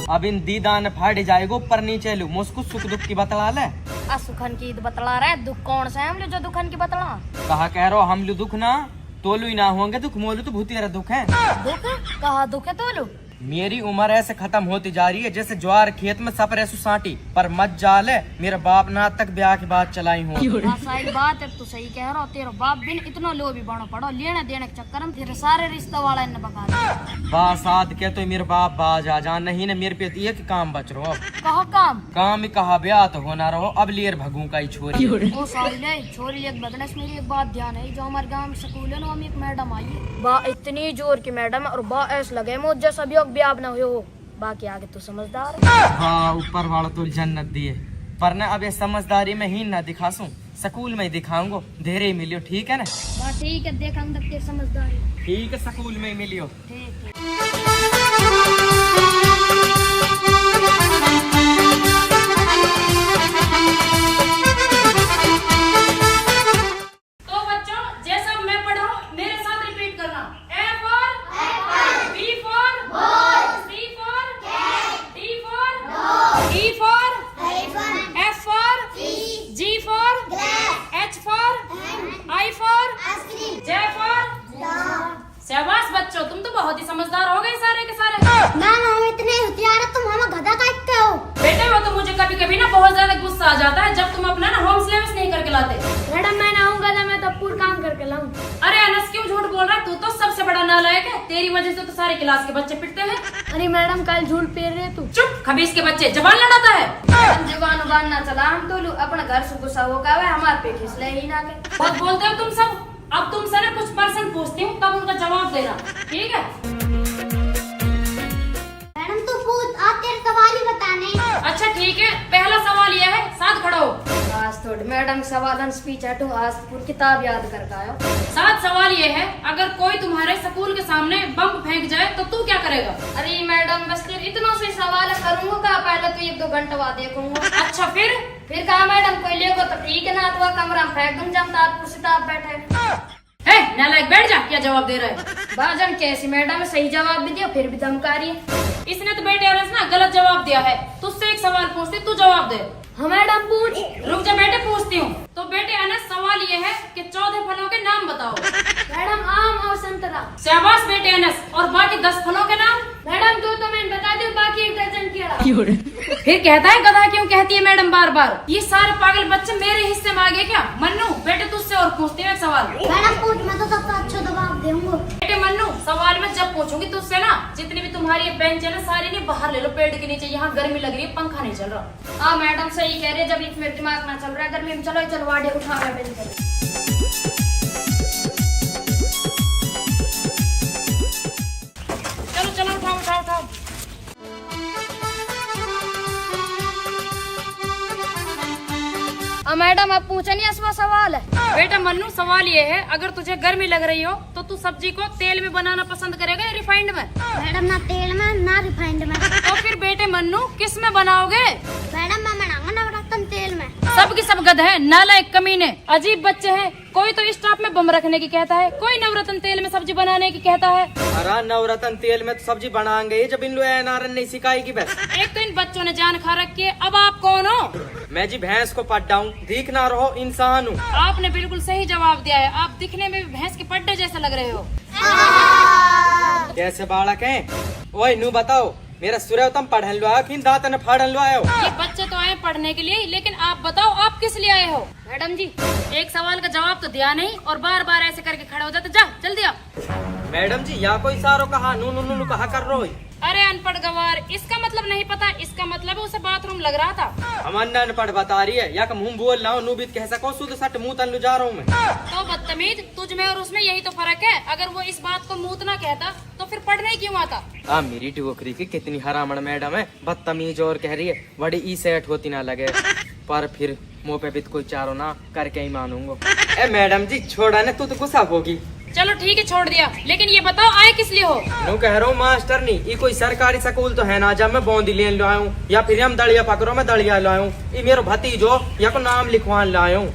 अब इन दीदान फाड़ जाएगो पर नीचे लू मुझको सुख दुख की बतला ले। सुखन की बतला रहा है, दुख कौन सा है हम जो दुखन की बतला। कहा कह रहा हम लू दुख ना तोलू ही ना होंगे दुख मोलू तो भूतिया दुख है। दुख कहा दुख है तोलू। मेरी उम्र ऐसे खत्म होती जा रही है जैसे ज्वार खेत में सपर ऐसु साटी पर मत जाल है। मेरा बाप ना तक ब्याह की बात चलाई हूँ। सही बात है, तू सही कह रहा हो। तेरा बाप बिन इतना लो भी बनो पड़ो लेने देने के चक्कर में तेरे सारे रिश्ते वाला इन्हें बका दे। बासाद के तो मेरे बाप बाज आ जा नहीं न मेरे पे एक काम बच रहो। अब कहा काम ही कहा ब्याह तो होना रहो अब लेर भगू का ही छोरी। ओ सॉरी छोरी एक बदले मेरी एक बात ध्यान है, जो हमारे गाँव में स्कूल है ना हम एक मैडम आई है बा इतनी जोर की मैडम और बा ऐसा लगे मुझ जैसा भी ब्याह ना हो। बाकी आगे तू समझदार। हाँ ऊपर वाला तो जन्नत दिए पर न अब ये समझदारी में ही ना दिखासूं स्कूल में ही दिखाऊंगो। धेरे ही मिलियो ठीक है ना। ठीक है देख हम तक समझदारी। ठीक है स्कूल में ही मिलियो। ठीक शाबाश बच्चों, तुम तो बहुत ही समझदार हो गए सारे के सारे। मैम हम इतने होशियार है, तुम हमें गधा कहते हो। बेटे वो तो मुझे कभी कभी ना बहुत ज्यादा गुस्सा आ जाता है जब तुम अपना ना होम सिलेबस नहीं करके लाते। मैडम मैं ना आऊंगा मैं तो पूरा काम करके लाऊं। अरे अनस क्यों झूठ बोल रहा है, तू तो सबसे बड़ा नालायक है। तेरी वजह से तो सारे क्लास के बच्चे पिटते हैं। अरे मैडम कल झूठ पेर रहे तू। चुप खबीस के बच्चे, जबान लड़ाता है। जबान उबान ना चला, हम तो अपना घर से गुस्सा होगा हमारे पे खिसले ही ना गए। बहुत बोलते हो तुम सब। अब तुमसे ना कुछ पर्सन पूछती हूँ तब उनका जवाब देना, ठीक है। मैडम तू पूछ, आप तेरे सवाल ही बताने। अच्छा ठीक है, पहला सवाल यह है, साथ खड़ो। आज तो मैडम सवाल स्पीच हटू, आज पूरी किताब याद करके आयो। साथ सवाल ये है, अगर कोई तुम्हारे स्कूल के सामने बम फेंक जाए तो तू क्या करेगा। अरे मैडम बस इतना से सवाल करूंगा, पहले तो 1-2 घंटे बाद देखूंगा। अच्छा फिर कहा मैडम कोई लेगो तो ठीक है ना, तो कमरा में फेंक दूं जब आप कुर्सी आप बैठे। नालायक बैठ जा, क्या जवाब दे रहा है। बाजन कैसी मैडम सही जवाब भी दिया फिर भी धमका रही है। इसने तो बेटे अनस ना गलत जवाब दिया है। तुझसे एक सवाल पूछती, तू जवाब दे। हाँ मैडम पूछ। रुक जा बेटे पूछती हूँ। तो बेटे अनस सवाल ये है कि 14 फलों के नाम बताओ। मैडम आम और संतरा। शाबाश बेटे अनस, और बाकी 10 फलों के नाम। मैडम 2 तो मैंने बता दी, बाकी 1 दर्जन केला। फिर कहता है गधा क्यों कहती है मैडम बार बार। ये सारे पागल बच्चे मेरे हिस्से में आ गए क्या। मन्नू बेटे तुझसे और पूछती हूँ एक सवाल। मैडम पूछ, मैं तो सबका अच्छा जवाब दूंगा। बेटे मन्नू सवाल में जब पूछूंगी तुझसे ना, जितनी भी तुम्हारी बेंच है ना सारी नहीं बाहर ले लो पेड़ के नीचे, यहाँ गर्मी लग रही है, पंखा नहीं चल रहा। हाँ मैडम सही कह रही है, जब इसमें दिमाग ना चल रहा है गर्मी में। चलो वाडे उठा रहा है। चलो उठाओ। मैडम अब पूछा नहीं असवा सवाल है। बेटा मन्नू सवाल ये है, अगर तुझे गर्मी लग रही हो तो तू सब्जी को तेल में बनाना पसंद करेगा या रिफाइंड में। मैडम ना तेल में ना रिफाइंड में। तो फिर बेटे मन्नू किस में बनाओगे। मैडम मैं बनाऊंगा नवरत्न तेल में। सब की सब गध है, नालायक कमीने, अजीब बच्चे हैं। कोई तो स्टॉप में बम रखने की कहता है, कोई नवरत्न तेल में सब्जी बनाने की कहता है। अरे नवरत्न तेल में तो सब्जी बनाएंगे जब इन लोग नारन नहीं सिखाएगी बस। एक तो इन बच्चों ने जान खा रखी है। अब आप कौन हो। मैं जी भैंस को पट्टा हूँ, दिख ना रहो इंसान हूँ। आपने बिल्कुल सही जवाब दिया है, आप दिखने में भी भैंस के पट्टे जैसे लग रहे हो। कैसे बालक है। वही नू बताओ मेरा सूर्योत्तम पढ़न लो आयो कि दांत न फाड़न लो आयो। ये बच्चे तो आए पढ़ने के लिए, लेकिन आप बताओ आप किस लिए आए हो। मैडम जी एक सवाल का जवाब तो दिया नहीं और बार बार ऐसे करके खड़े हो जाते। जा जल्दी आओ। मैडम जी यहाँ कोई सारो कहा नू कहा कर रो। अरे अनपढ़ गवार, इसका मतलब नहीं पता। इसका मतलब उसे बाथरूम लग रहा था। हम अनपढ़ बता रही है या मुँह बोल रहा हूँ नू भी कह सको शुद्ध सट मुँह तन जा रहा हूँ मैं। तो बदतमीज, तुझ में और उसमें यही तो फर्क है। अगर वो इस बात को मूत ना कहता तो फिर पढ़ने क्यों आता। मेरी डोकरी की कितनी हरामण मैडम है, बदतमीज और कह रही है बड़ी ई सेट होती ना लगे। पर फिर मुँह पे भी कोई चारो ना करके ही मानूंगा। ए मैडम जी छोड़ा ना, तू तो गुस्सा होगी। चलो ठीक है छोड़ दिया, लेकिन ये बताओ आए किस लिए हो। नो कह रहा हूँ मास्टर नहीं, ये कोई सरकारी स्कूल तो है ना जब मैं बौंदी लेन लाया हूँ या फिर हम दलिया पकड़ो मैं दलिया लाया हूँ। ये मेरे भतीजो या को नाम लिखवान लाया हूँ।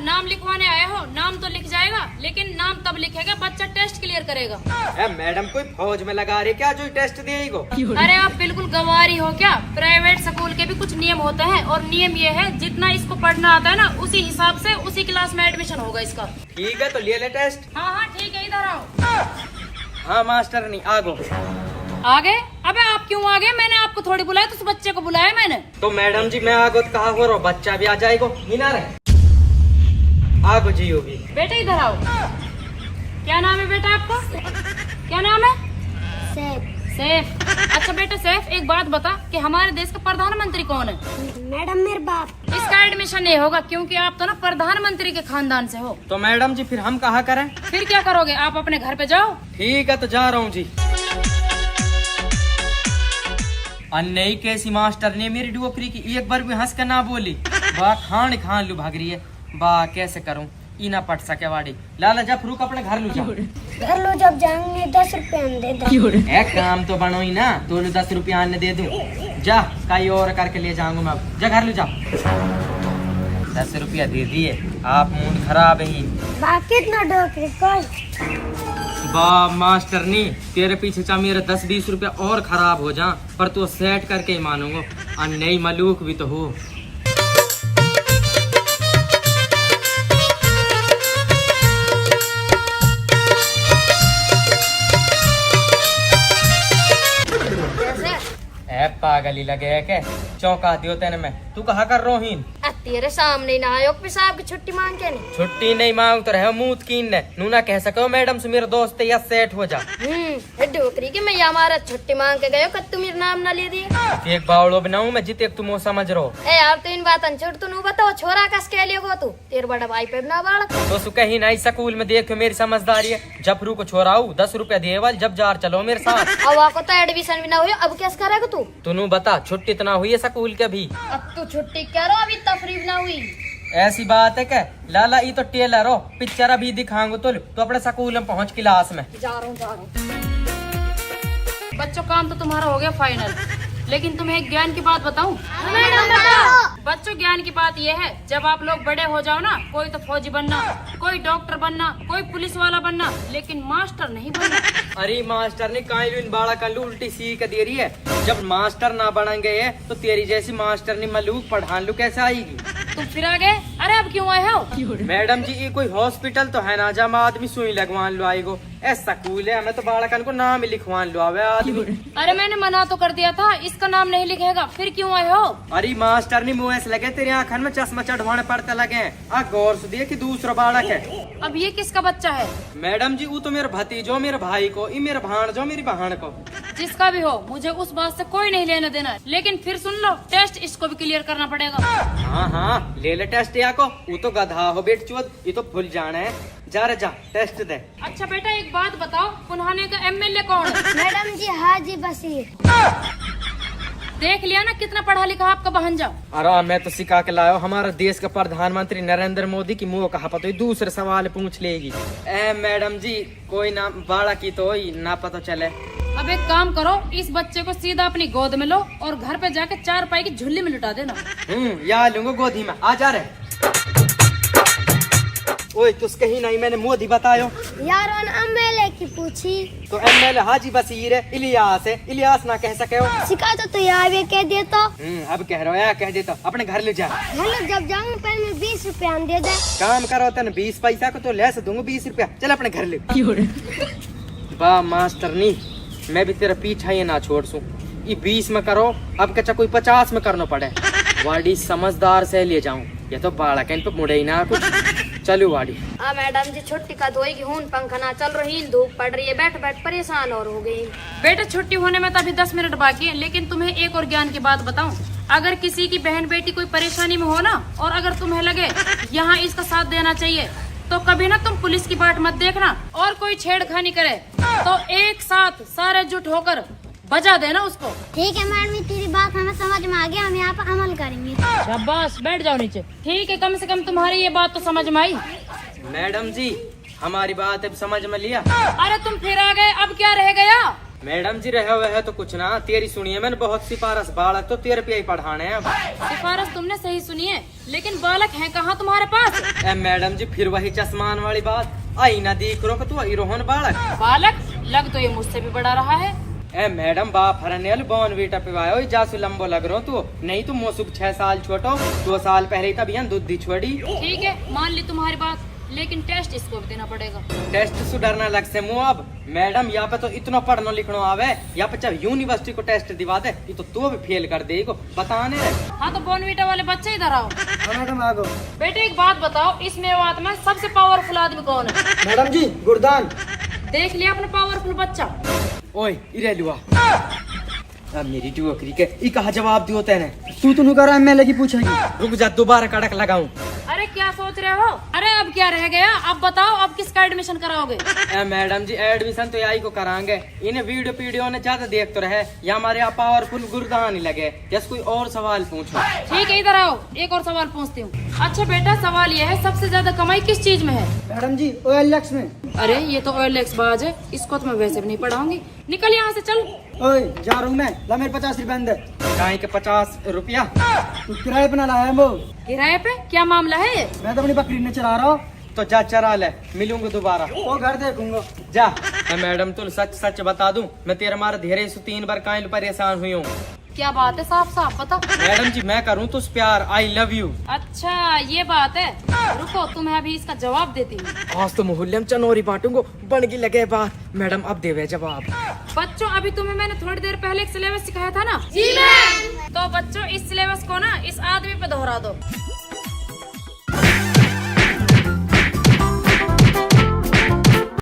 नाम लिखवाने आए हो, नाम तो लिख जाएगा लेकिन नाम तब लिखेगा बच्चा टेस्ट क्लियर करेगा। ए मैडम कोई फौज में लगा रही क्या जो टेस्ट देगी? अरे आप बिल्कुल गंवारी हो क्या? प्राइवेट स्कूल के भी कुछ नियम होते हैं और नियम ये है जितना इसको पढ़ना आता है ना उसी हिसाब से उसी क्लास में एडमिशन होगा इसका। ठीक है तो ले टेस्ट। हाँ ठीक है, इधर आओ। हाँ मास्टर नहीं आगो। आगे? अबे आप क्यों आगे? मैंने आपको थोड़ी बुलाया, तो उस बच्चे को बुलाया मैंने। तो मैडम जी मैं आगो तो कहा हो रहा बच्चा भी आ जाएगा मीना रे। आगो जी होगी। बेटा इधर आओ। क्या नाम है बेटा आपका? क्या नाम है? सैफ। अच्छा बेटा सैफ, एक बात बता कि हमारे देश का प्रधानमंत्री कौन है? मैडम मेरे बाप। इसका एडमिशन नहीं होगा क्योंकि आप तो ना प्रधानमंत्री के खानदान से हो। तो मैडम जी फिर हम कहाँ करें? फिर क्या करोगे? आप अपने घर पे जाओ। ठीक है तो जा रहा हूँ जी। अन्य कैसी मास्टर ने मेरी डोकरी की एक बार भी हंस कर ना बोली। बा खान लू भाग रही है। बा कैसे करूँ इना पट सके वाड़ी। लाला जा फ्रूक अपने घर लू जा। घर लो जब जाएंगे 10 रुपए दे दे। एक काम तो बनो ही ना, तो 10 रुपया आने दे दूं। जा कहीं और करके ले जाऊंगा मैं। जा घर लू जा। 10 रुपया दे दिए। आप मूड खराब है। बाकी इतना डोकरी कोई। बा मास्टर नी तेरे पीछे चा मेरे 10-20 रुपया और खराब हो जा, पर तू सेट करके ही मानूंगा। और नई मलूक भी तो हो। पागली लगे है के चौंका दियो तेने में। तू कहा कर रोहीन? तेरे सामने ना आयो पेशाब की छुट्टी मांग के नहीं। छुट्टी नहीं मांग तो रहे मुंह कीन ने नूना कह सको मैडम से मेरे दोस्त या सेट हो जा। डोकरी के मैं हमारा छुट्टी मांग के गयो कद तू मेरा नाम ना ले दी। एक बावड़ो बनाऊं मैं जिते तुम समझ रहो। ए यार तू इन बातन छोड़, तू नु बताओ छोरा कस के लियो तू तेरे बड़ा भाई पे ना बालक। तो सुकह ही नहीं स्कूल में देखो मेरी समझदारी है। जब रू को छोड़ाऊ 10 रुपया देवल जब जार चलो मेरे साथ। अब आपको तो एडमिशन भी ना हुई, अब क्या करेगा तू? तू बता छुट्टी इतना हुई है स्कूल के भी? अब तू छुट्टी करो, अभी तकरीब ना हुई। ऐसी बात है क्या? लाला ये तो टेलर हो, पिक्चर अभी दिखाऊंगा तो अपने स्कूल में पहुंच क्लास में। जा रहा हूँ। बच्चों काम तो तुम्हारा हो गया फाइनल, लेकिन तुम्हें एक ज्ञान की बात बताऊं? बच्चों ज्ञान की बात यह है जब आप लोग बड़े हो जाओ ना, कोई तो फौजी बनना, कोई डॉक्टर बनना, कोई पुलिस वाला बनना, लेकिन मास्टर नहीं बनना। अरे मास्टर ने काइन बाड़ा का उल्टी सीख दे रही है। जब मास्टर ना बनेंगे तो तेरी जैसी मास्टर ने मलूक पढ़ान लू कैसे आएगी? तुम फिर आ गए? अरे अब क्यों आए हो? मैडम जी ये कोई हॉस्पिटल तो है ना जहाँ आदमी सुई लगवान लो आएगो। ऐसा स्कूल है हमें तो बाड़कन को नाम लिखवान लो आवे आदमी। अरे मैंने मना तो कर दिया था, इसका नाम नहीं लिखेगा, फिर क्यों आए हो? अरे मास्टर ने मुँह ऐसे लगे तेरे आँखन में चश्मा चढ़वाने पड़ते लगे। आ गौर से देख कि दूसरा बाड़क है। अब ये किसका बच्चा है? मैडम जी वो तो मेरे भतीजो मेरे भाई को, ये मेरे भाणजो मेरी बहन को। जिसका भी हो मुझे उस बात से कोई नहीं लेना देना, लेकिन फिर सुन लो टेस्ट इसको भी क्लियर करना पड़ेगा। हाँ ले टेस्ट या को। वो तो गधा हो बेट चोद, ये तो भूल जाना है। जा रे जा टेस्ट दे। अच्छा बेटा एक बात बताओ, पुनहाने का एमएलए कौन है? मैडम जी हाजी बशीर। देख लिया ना कितना पढ़ा लिखा आपका भांजा। अरे मैं तो सिखा के लाया हमारा देश का प्रधानमंत्री नरेंद्र मोदी की मुँह कहा पता दूसरे सवाल पूछ लेगी। ए मैडम जी कोई ना बाड़ा की तो ना पता चले। अब एक काम करो, इस बच्चे को सीधा अपनी गोद में लो और घर पे जाके 4 पाई की झुल्ली में लुटा देना। या लूंगा गोदी में। आ जा रहे। ओए तुझके ही नहीं मैंने मोदी बतायो यार एमएलए की पूछी तो एमएलए हाजी बशीर है। इलियास है, इलियास ना कह सके हो। सिखा तो यार ये कह देता। अब कह रहा है कह देता। अपने घर ले जा। हेलो जब जाऊंगा पहले 20 रुपया दे दे। काम करो तन 20 पैसा को तो ले से दूंगा 20 रुपया। चल अपने घर ले। वाह मास्टर नी मैं भी तेरा पीछा ये ना छोड़ सू। ये 20 में करो, अब कच्चा कोई 50 में करना पड़े। वाड़ी समझदार से ले जाऊं, ये तो बाड़ा कहीं पे मुड़े ही ना कुछ। चलो वाड़ी। मैडम जी छुट्टी का धोएगी हूं, पंखा ना चल रही, धूप पड़ रही है, बैठ बैठ परेशान और हो गई। बेटा छुट्टी होने में तो अभी 10 मिनट बाकी है, लेकिन तुम्हें एक और ज्ञान की बात बताऊं। अगर किसी की बहन बेटी कोई परेशानी में हो ना, और अगर तुम्हें लगे यहाँ इसका साथ देना चाहिए, तो कभी ना तुम पुलिस की बाट मत देखना, और कोई छेड़खानी करे तो एक साथ सारे जुट होकर बजा देना उसको। ठीक है मैडम तेरी बात हमें समझ में आ गया, हम यहाँ पर अमल करेंगे। शाबाश बैठ जाओ नीचे। ठीक है कम से कम तुम्हारी ये बात तो समझ में आई। मैडम जी हमारी बात अब समझ में लिया। अरे तुम फिर आ गए, अब क्या रह गया? मैडम जी रहे हुए है तो कुछ ना, तेरी सुनिए मैंने बहुत सिफारिश बालक तो तेरे पे ही पढ़ाने हैं। सिफारिश तुमने सही सुनी है, लेकिन बालक है कहाँ तुम्हारे पास? मैडम जी फिर वही चश्मान वाली बात। आई ना देख रो तू आई रोहन बालक। बालक लग तो ये मुझसे भी बड़ा रहा है। ए मैडम बाप हरनेल बॉन बेटा पिवायो जासु लंबो लग रो तू, नहीं तू मोसुक 6 साल छोटो, 2 साल पहले तब यहाँ दूध दी छोड़ी। ठीक है मान ली तुम्हारी बात, लेकिन टेस्ट इसको भी देना पड़ेगा। टेस्ट से डरना लग से मुँह अब मैडम, यहाँ पे तो इतना पढ़ना लिखना आवे, यहाँ पे चाहे यूनिवर्सिटी को टेस्ट दिवा दे ये तो भी फेल कर देगा बताने। हाँ तो बॉर्नवीटा वाले बच्चे इधर आओ। मैडम आ गो। बेटे एक बात बताओ, इस मेवात में सबसे पावरफुल आदमी कौन है? मैडम जी गुरदान। देख लिया अपना पावरफुल बच्चा। ओए इरे लुआ अब मेरी टोकरी के ई कहा जवाब दियो तेने। तू तो कर एमएलए की पूछेगी। रुक जा दोबारा कड़क लगाऊं। अरे क्या सोच रहे हो? अरे अब क्या रह गया, अब बताओ अब किसका एडमिशन कराओगे? ए मैडम जी एडमिशन तो यही को कराएंगे, इन्हें वीडियो ने ज्यादा देख तो रहे, या हमारे यहाँ पावरफुल गुरदान ही लगे। जैसे कोई और सवाल पूछो। ठीक है इधर आओ, एक और सवाल पूछती हूँ। अच्छा बेटा सवाल ये है, सबसे ज्यादा कमाई किस चीज में है? मैडम जी OLX में। अरे ये तो OLX बाज है, इसको तो मैं वैसे भी नहीं पढ़ाऊंगी। निकल यहाँ से चल। ओए जा रहा हूँ मैं, ला मेरे 50 रुपए अंदर। गाय के 50 रुपया। तू किराए पे ना लाया है वो। किराए पे? क्या मामला है ये? मैं तो अपनी बकरी ने चला रहा हूँ। तो जा चरा ले, मिलूंगा दोबारा। वो घर देखूंगा। जा। मैडम तुम सच सच बता दूं, मैं तेरे मारे धीरे से 3 बार कायल परेशान हुई हूँ। क्या बात है, साफ साफ बता। मैडम जी मैं करूँ तो प्यार, आई लव यू। अच्छा ये बात है, रुको तुम्हें अभी इसका जवाब देती हूँ। आज तो मोहल्ले में चनोरी बांटूंगो, बन की लगे बात। मैडम अब देवे जवाब। बच्चों अभी तुम्हें मैंने थोड़ी देर पहले एक सिलेबस सिखाया था ना? जी मैम। तो बच्चों इस सिलेबस को ना इस आदमी पे दोहरा दो।